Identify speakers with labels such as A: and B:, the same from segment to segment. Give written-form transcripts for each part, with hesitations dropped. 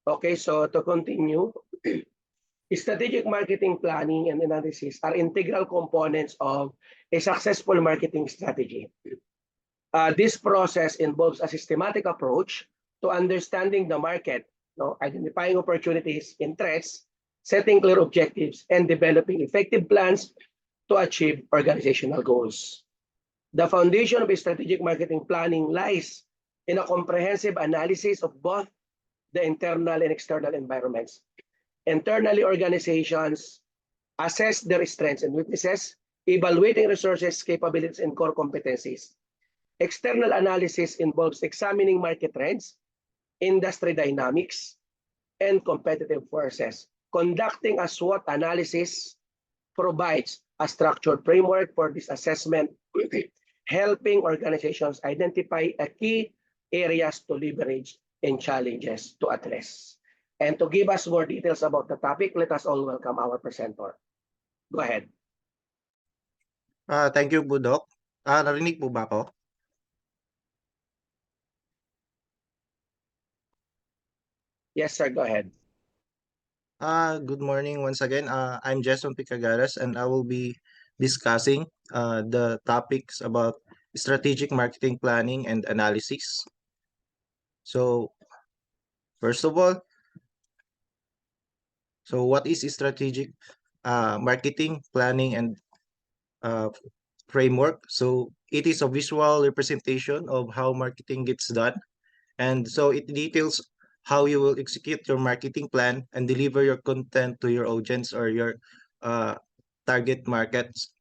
A: Okay, so to continue, strategic marketing planning and analysis are integral components of a successful marketing strategy. This process involves a systematic approach to understanding the market, identifying opportunities and threats, setting clear objectives, and developing effective plans to achieve organizational goals. The foundation of strategic marketing planning lies in a comprehensive analysis of both the internal and external environments. Internally, organizations assess their strengths and weaknesses, evaluating resources, capabilities, and core competencies. External analysis involves examining market trends, industry dynamics, and competitive forces. Conducting a SWOT analysis provides a structured framework for this assessment, helping organizations identify key areas to leverage and challenges to address. And to give us more details about the topic, let us all welcome our presenter. Go ahead.
B: Thank you po, Doc. Narinig po ba ako?
A: Yes, sir. Go ahead.
B: Good morning once again. I'm Jason Picagaras, and I will be discussing the topics about strategic marketing planning and analysis. So, first of all, what is strategic marketing planning and framework? So, it is a visual representation of how marketing gets done. And so it details how you will execute your marketing plan and deliver your content to your audience or your target markets.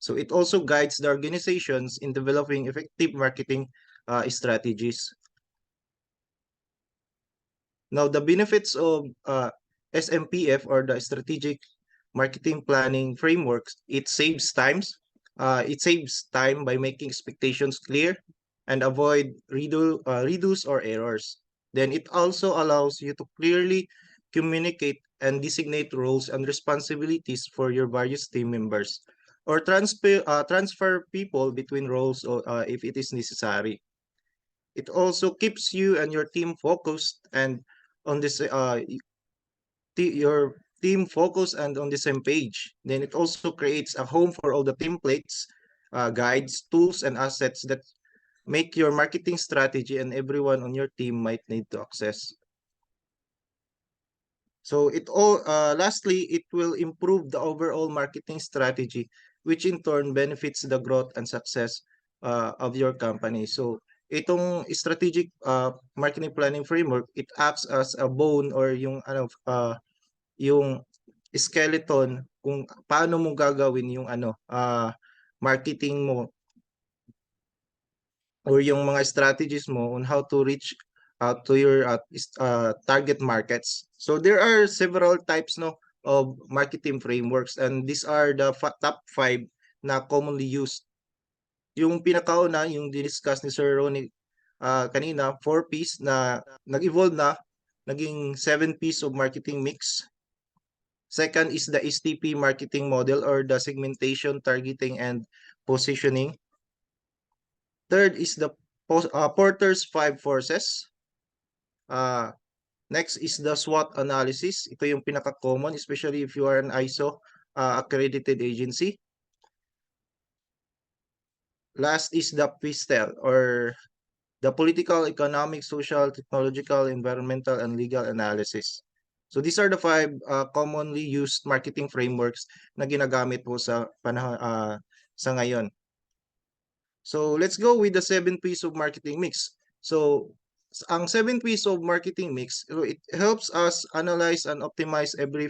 B: So it also guides the organizations in developing effective marketing strategies. Now, the benefits of SMPF, or the Strategic Marketing Planning Frameworks, it saves times. It saves time by making expectations clear and avoid redos or errors. Then it also allows you to clearly communicate and designate roles and responsibilities for your various team members, or transfer people between roles if it is necessary. It also keeps you and your team focused and on this your team focused and on the same page. Then it also creates a home for all the templates, guides, tools, and assets that make your marketing strategy and everyone on your team might need to access. So lastly, it will improve the overall marketing strategy, which in turn benefits the growth and success of your company. So itong strategic marketing planning framework, it acts as a bone or yung skeleton kung paano mo gagawin yung marketing mo or yung mga strategies mo on how to reach out to your target markets. So there are several types of marketing frameworks, and these are the top 5 na commonly used. Yung pinakauna, yung discuss ni Sir Ronnie kanina, 4 P's na nag-evolve na, naging 7 P's of marketing mix. Second is the STP marketing model, or the segmentation, targeting, and positioning. Third is the Porter's 5 forces. Next is the SWOT analysis. Ito yung pinaka-common, especially if you are an ISO accredited agency. Last is the PISTEL, or the political, economic, social, technological, environmental, and legal analysis. So these are the 5 commonly used marketing frameworks na ginagamit po sa ngayon. So let's go with the 7 P's of marketing mix. So ang 7 P's of marketing mix, it helps us analyze and optimize every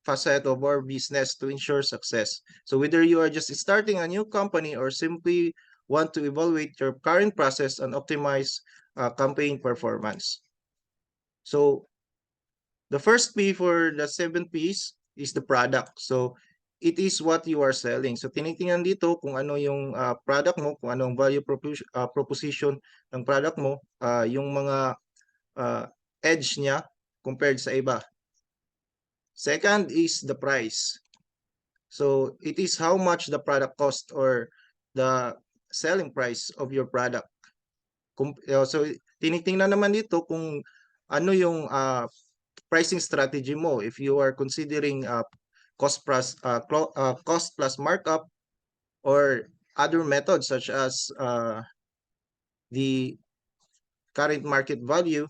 B: facet of our business to ensure success. So whether you are just starting a new company or simply want to evaluate your current process and optimize campaign performance. So the first P for the 7 P's is the product. So it is what you are selling. So tinitingnan dito kung ano yung product mo, kung anong value proposition ng product mo, yung mga edge niya compared sa iba. Second is the price. So it is how much the product cost, or the selling price of your product. So tinitingnan naman dito kung ano yung pricing strategy mo. If you are considering cost plus markup or other methods such as the current market value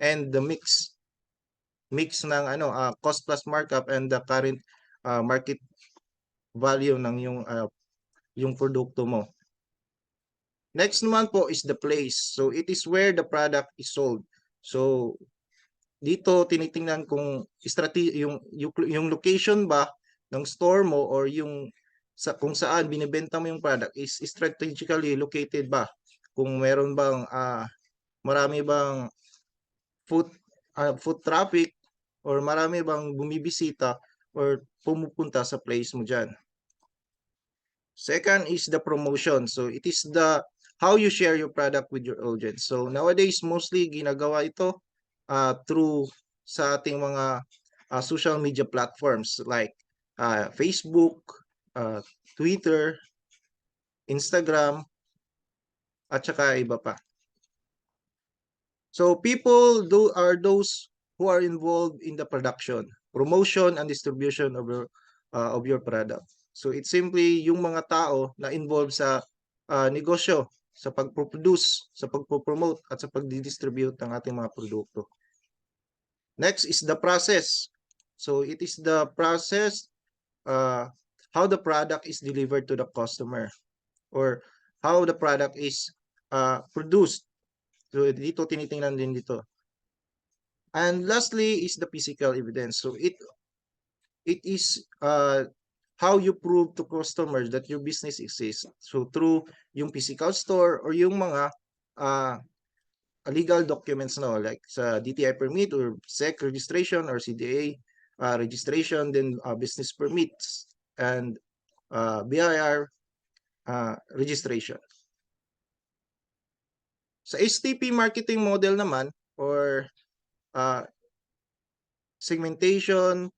B: and the mix ng cost plus markup and the current market value ng yung produkto mo. Next naman po is the place. So it is where the product is sold. So dito tinitingnan kung yung location ba ng store mo or yung kung saan binebenta mo yung product is strategically located ba? Kung meron bang marami bang foot traffic or marami bang bumibisita or pumupunta sa place mo dyan. Second is the promotion. So it is the how you share your product with your audience. So nowadays mostly ginagawa ito through sa ating mga social media platforms like Facebook, Twitter, Instagram, at saka iba pa. So people are those who are involved in the production, promotion, and distribution of your product. So it's simply yung mga tao na involved sa negosyo, sa pag-produce, sa pag-promote, at sa pag-distribute ng ating mga produkto. Next is the process. So it is the process, how the product is delivered to the customer or how the product is produced. So dito tinitingnan din dito. And lastly is the physical evidence. So it is how you prove to customers that your business exists. So through yung physical store or yung mga legal documents like sa DTI permit or SEC registration or CDA registration, then business permits and BIR registration. Sa STP marketing model naman or segmentation,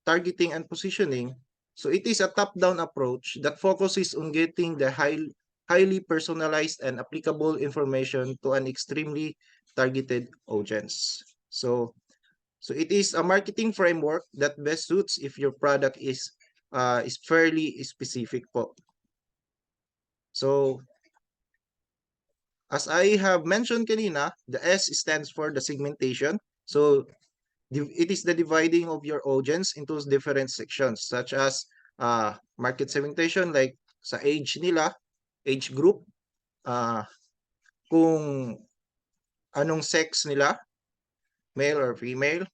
B: targeting, and positioning, so it is a top-down approach that focuses on getting the highly personalized and applicable information to an extremely targeted audience. So it is a marketing framework that best suits if your product is fairly specific po. So as I have mentioned kanina, the S stands for the segmentation. So it is the dividing of your audience into different sections such as market segmentation like sa age nila, age group, kung anong sex nila, male or female,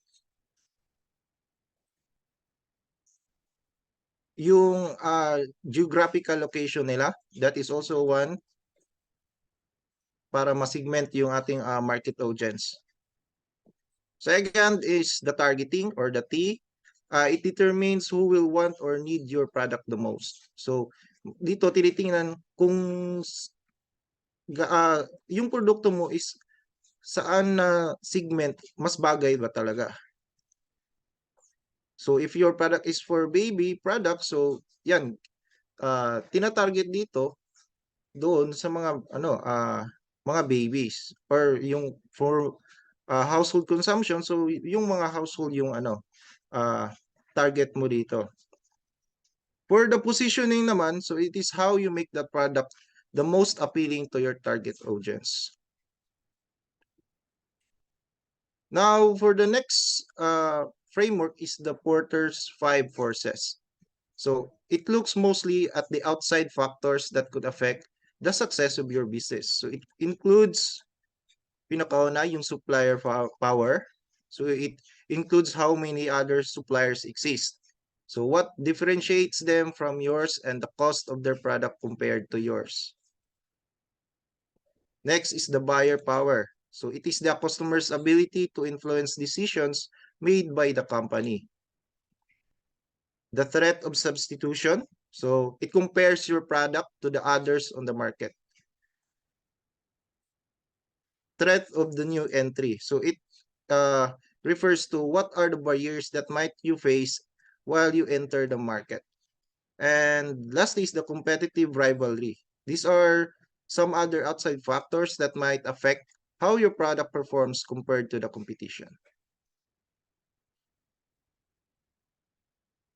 B: yung geographical location nila, that is also one para ma-segment yung ating market audience. Second is the targeting or the T. It determines who will want or need your product the most. So dito tinitingnan kung yung produkto mo is saan na segment mas bagay ba talaga. So if your product is for baby product, so yan tina-target dito doon sa mga mga babies or yung for household consumption, so yung mga household yung target mo dito. For the positioning naman, so it is how you make the product the most appealing to your target audience. Now for the next framework is the Porter's 5 forces. So it looks mostly at the outside factors that could affect the success of your business. So it includes pinakauna yung supplier power. So it includes how many other suppliers exist. So what differentiates them from yours and the cost of their product compared to yours. Next is the buyer power. So it is the customer's ability to influence decisions made by the company. The threat of substitution. So it compares your product to the others on the market. Threat of the new entry. So it refers to what are the barriers that might you face while you enter the market. And lastly is the competitive rivalry. These are some other outside factors that might affect how your product performs compared to the competition.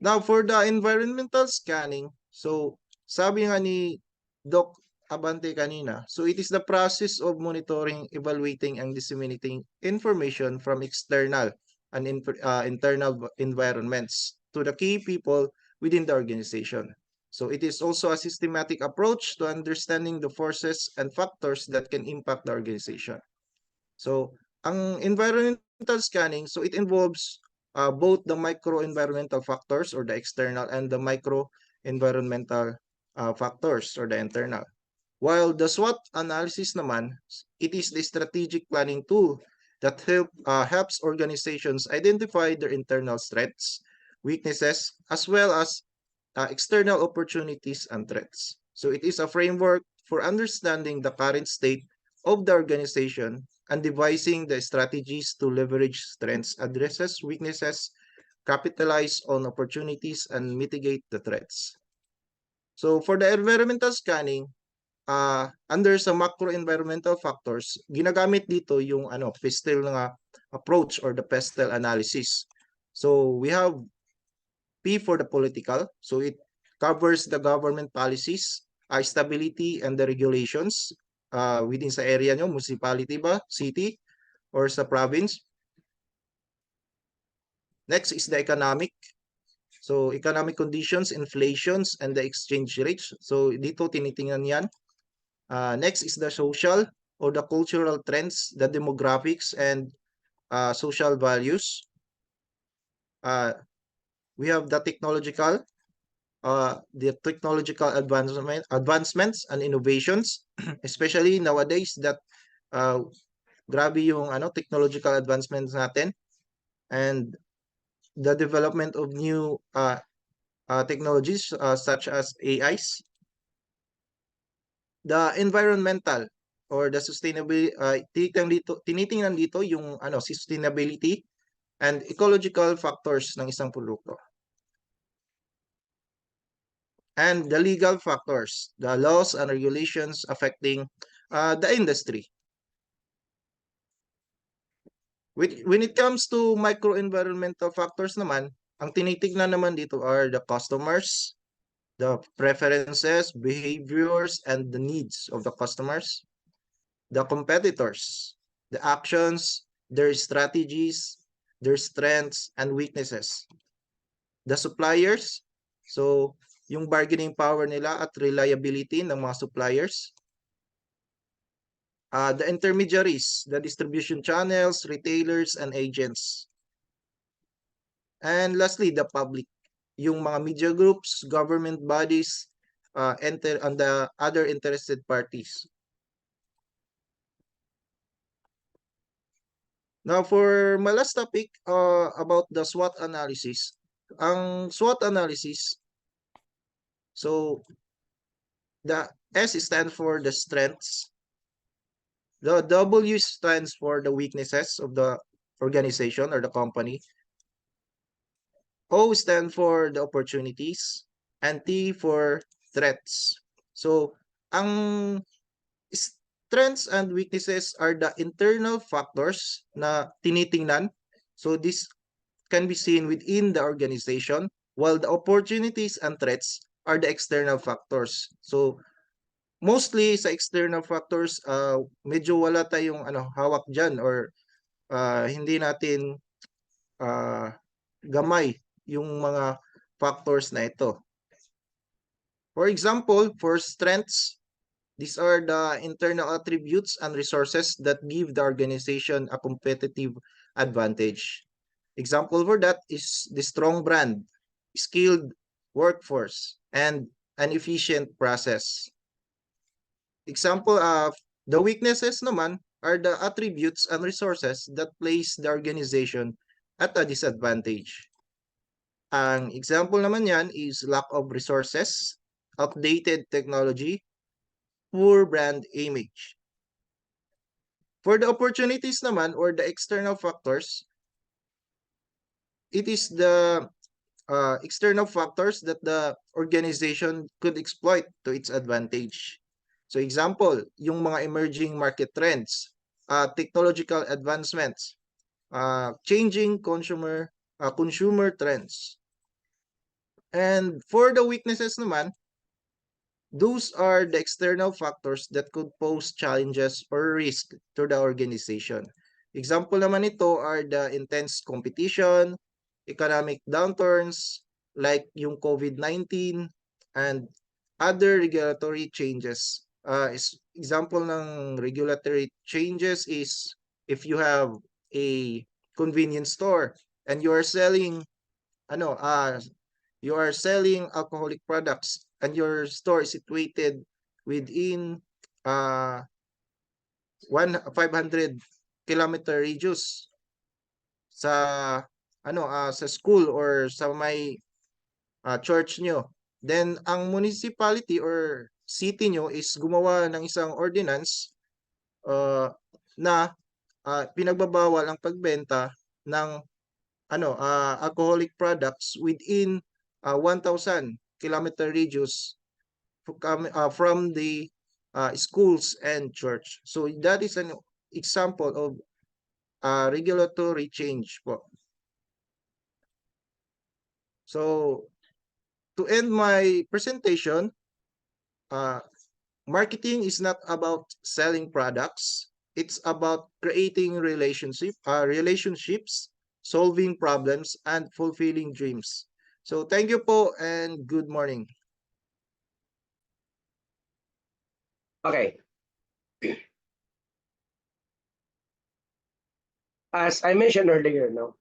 B: Now, for the environmental scanning, so sabi nga ni Doc Abante kanina, so it is the process of monitoring, evaluating, and disseminating information from external and internal environments to the key people within the organization. So it is also a systematic approach to understanding the forces and factors that can impact the organization. So ang environmental scanning, so it involves both the micro-environmental factors or the external and the micro-environmental factors or the internal. While the SWOT analysis naman, it is the strategic planning tool that helps organizations identify their internal strengths, weaknesses, as well as external opportunities and threats. So it is a framework for understanding the current state of the organization and devising the strategies to leverage strengths, addresses weaknesses, capitalize on opportunities, and mitigate the threats. So for the environmental scanning, under sa macro environmental factors, ginagamit dito yung PESTEL nga approach or the PESTEL analysis. So we have P for the political, so it covers the government policies, stability, and the regulations within sa area nyo, municipality ba, city, or sa province. Next is the economic. So economic conditions, inflations, and the exchange rates. So dito tinitingnan yan. Next is the social or the cultural trends, the demographics, and social values. We have the technological advancements and innovations, especially nowadays that grabe yung technological advancements natin, and the development of new technologies such as AIs. The environmental or the sustainability, tinitingnan dito yung sustainability and ecological factors ng isang produkto. And the legal factors, the laws and regulations affecting the industry. When it comes to micro-environmental factors naman, ang tinitignan naman dito are the customers, the preferences, behaviors, and the needs of the customers, the competitors, the actions, their strategies, their strengths and weaknesses, the suppliers, so yung bargaining power nila at reliability ng mga suppliers, the intermediaries, the distribution channels, retailers, and agents. And lastly, the public, yung mga media groups, government bodies, and the other interested parties. Now, for my last topic about the SWOT analysis. Ang SWOT analysis, so the S stands for the strengths. The W stands for the weaknesses of the organization or the company. O stands for the opportunities, and T for threats. So, ang strengths and weaknesses are the internal factors na tinitingnan. So, this can be seen within the organization, while the opportunities and threats are the external factors. So, mostly sa external factors, medyo wala tayong hawak dyan or hindi natin gamay yung mga factors na ito. For example, for strengths, these are the internal attributes and resources that give the organization a competitive advantage. Example for that is the strong brand, skilled workforce, and an efficient process. Example of the weaknesses naman are the attributes and resources that place the organization at a disadvantage. Ang example naman yan is lack of resources, outdated technology, poor brand image. For the opportunities naman or the external factors, it is the external factors that the organization could exploit to its advantage. So example, yung mga emerging market trends, technological advancements, changing consumer trends. And for the weaknesses naman, those are the external factors that could pose challenges or risk to the organization. Example naman ito are the intense competition, economic downturns like yung COVID-19, and other regulatory changes. Example ng regulatory changes is if you have a convenience store and you are selling ano you are selling alcoholic products and your store is situated within uh 500-kilometer radius sa sa school or sa may church nyo, then ang municipality or city nyo is gumawa ng isang ordinance na pinagbabawal ang pagbenta ng alcoholic products within 1,000-kilometer radius from the schools and church. So that is an example of regulatory change po. So to end my presentation, marketing is not about selling products. It's about creating relationships, solving problems, and fulfilling dreams. So thank you po and good morning.
A: Okay. As I mentioned earlier, no,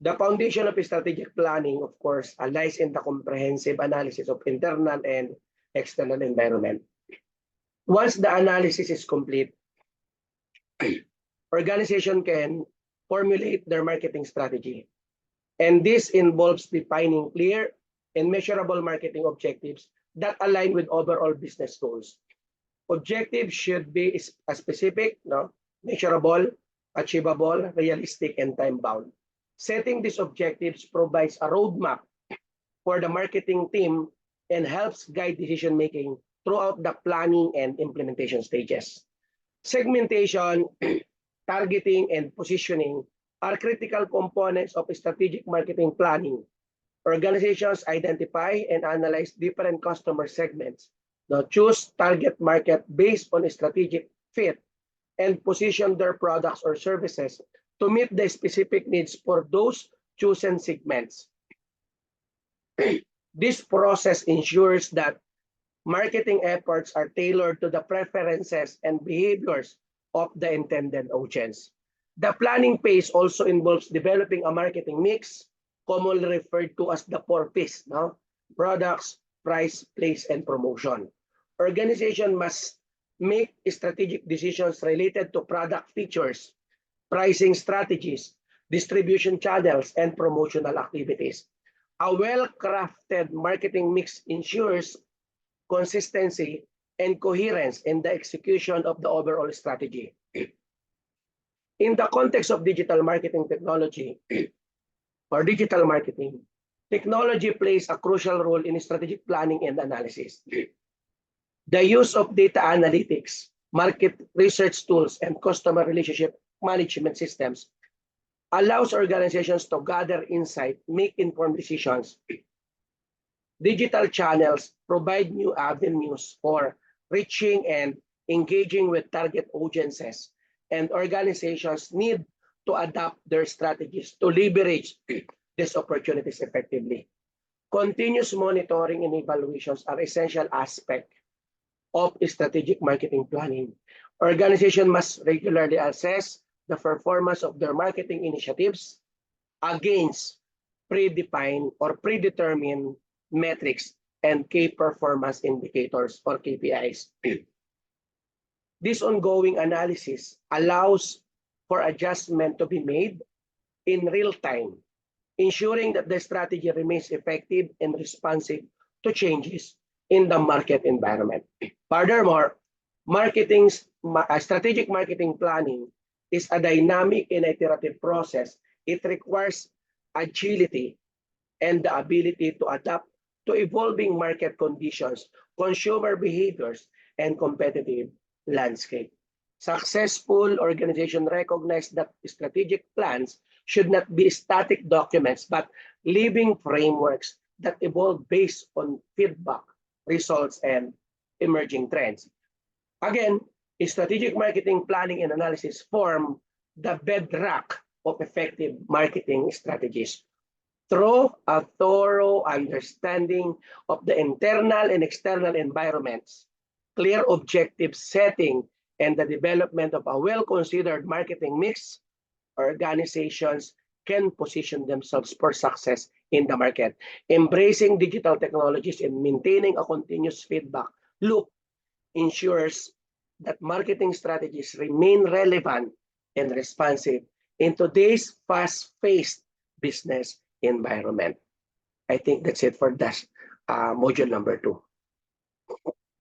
A: the foundation of strategic planning, of course, lies in the comprehensive analysis of internal and external environment. Once the analysis is complete, organization can formulate their marketing strategy. And this involves defining clear and measurable marketing objectives that align with overall business goals. Objectives should be specific, no, measurable, achievable, realistic, and time-bound. Setting these objectives provides a roadmap for the marketing team and helps guide decision-making throughout the planning and implementation stages. Segmentation, targeting, and positioning are critical components of strategic marketing planning. Organizations identify and analyze different customer segments. Now, choose target market based on a strategic fit and position their products or services to meet the specific needs for those chosen segments. This process ensures that marketing efforts are tailored to the preferences and behaviors of the intended audience. The planning phase also involves developing a marketing mix, commonly referred to as the 4 Ps, no? Products, price, place, and promotion. Organization must make strategic decisions related to product features, pricing strategies, distribution channels, and promotional activities. A well-crafted marketing mix ensures consistency and coherence in the execution of the overall strategy. In the context of digital marketing technology or digital marketing, technology plays a crucial role in strategic planning and analysis. The use of data analytics, market research tools, and customer relationship management systems allows organizations to gather insight, make informed decisions. Digital channels provide new avenues for reaching and engaging with target audiences, and organizations need to adapt their strategies to leverage these opportunities effectively. Continuous monitoring and evaluations are essential aspects of strategic marketing planning. Organizations must regularly assess the performance of their marketing initiatives against predefined or predetermined metrics and key performance indicators or KPIs. This ongoing analysis allows for adjustment to be made in real time, ensuring that the strategy remains effective and responsive to changes in the market environment. Furthermore, strategic marketing planning is a dynamic and iterative process. It requires agility and the ability to adapt to evolving market conditions, consumer behaviors, and competitive landscape. Successful organization recognize that strategic plans should not be static documents, but living frameworks that evolve based on feedback, results, and emerging trends. Again, strategic marketing planning and analysis form the bedrock of effective marketing strategies. Through a thorough understanding of the internal and external environments, clear objective setting, and the development of a well-considered marketing mix, organizations can position themselves for success in the market. Embracing digital technologies and maintaining a continuous feedback loop ensures that marketing strategies remain relevant and responsive in today's fast-paced business environment. I think that's it for that module number 2.